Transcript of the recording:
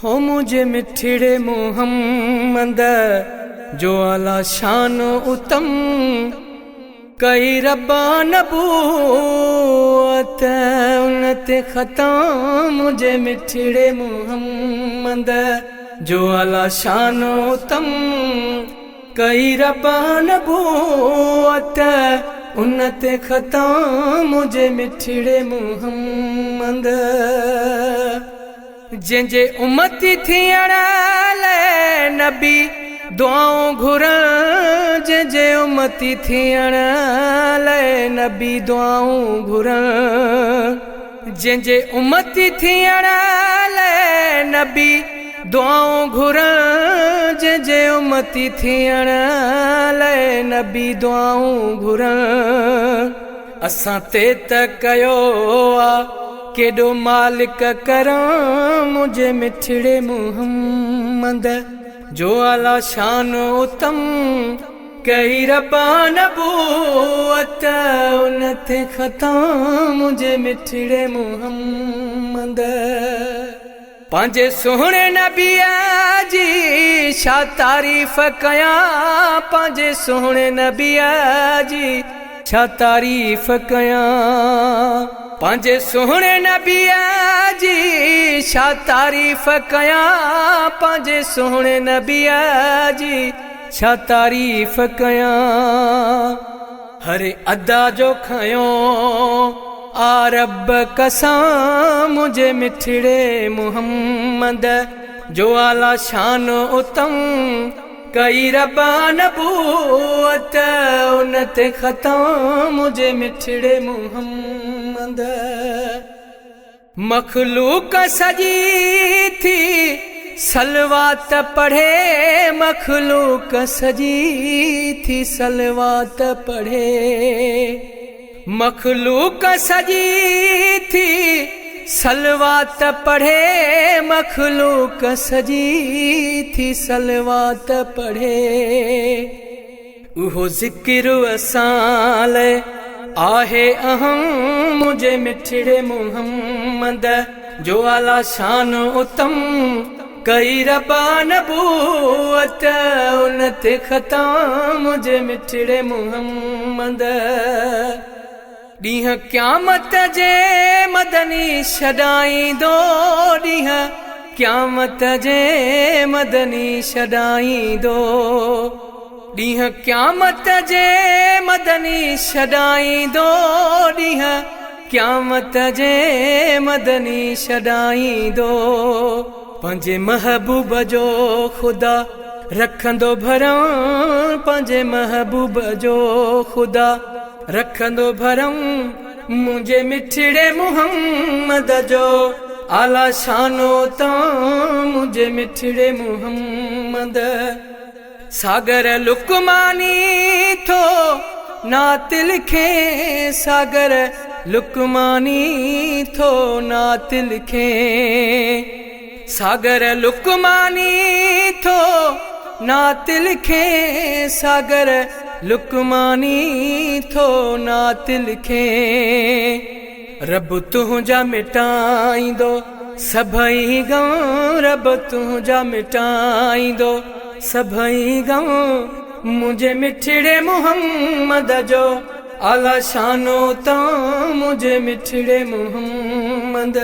हो मुझे मिठड़े मोहम्मद जो आला शान उत्तम कई रब्बा नबूवत उन्नत खता मुझे मिठड़े मोहम्मद जो आला शान उत्तम कई रब्बा नबूवत उन्नत खता मुझे मिठड़े मोहम्मद जंहिंजे उम्मती थियण लाइ नबी दुआऊं घुरण जंहिंजे उम्मती थियण लाइ नबी दुआऊं घुरण जंहिंजे उम्मती थियण लाइ नबी दुआऊं घुरण जंहिंजे उम्मती थियण लाइ नबी दुआऊं घुरण असां ते त कयो आहे केॾो मालिक करां मुझे मिठड़े मोहम्मद जो आला शान उत्तम कई रब्बा नबूवत उन्नत खता मुझे मिठड़े मोहम्मद पंहिंजे सुहिणे नबीअ जी छा तारीफ़ कयां पंहिंजे सुहिणे नबीअ जी छा तारीफ़ कयां पंहिंजे सुहिणे नबीअ जी छा तारीफ़ कयां पंहिंजे सुहिणे नबीअ जी छा तारीफ़ कयां हर अदा जो खयो आ रब कसम मुझे मिठड़े मोहम्मद जो आला शान उत्तम कई रब्बा नबूवत उन्नत खता मुझे मिठड़े मोहम्मद मखलूक सजी थी सलवात पढ़े मखलूक सजी थी सलवात पढ़े मखलूक सजी थी सलवात पढ़े मखलूक सजी थी सलवात पढ़े उहो ज़िक्र असां लाइ आहे अहम मुझे मिठड़े मोहम्मद जो आला शान उत्तम कई रब्बा नबूवत उन्नत खता मुझे मिठड़े मोहम्मद ॾींहुं क़यामत जे मदनी छॾाईंदो ॾींहुं क़यामत जे मदनी छॾाईंदो ॾींहुं क़यामत जे मदनी छॾाईंदो ॾींहुं क़यामत जे मदनी छॾाईंदो पंहिंजे महबूब जो ख़ुदा रखंदो भरम पंहिंजे महबूब जो ख़ुदा रखंदो भरम मुझे मिठड़े मोहम्मद जो आला शानो तां मुझे मिठड़े मोहम्मद सागर लुकमानी थो नात लिखे सागर लुकमानी थो नात लिखे सागर लुकमानी थो नात लिखे सागर लुकमानी थो नात लिखे रब तुंहिंजा मिटाईंदो सभई गम रब तुंहिंजा मिटाईंदो सभई गम मुझे मिठड़े मोहम्मद जो आला शानो तां मुझे मिठड़े मोहम्मद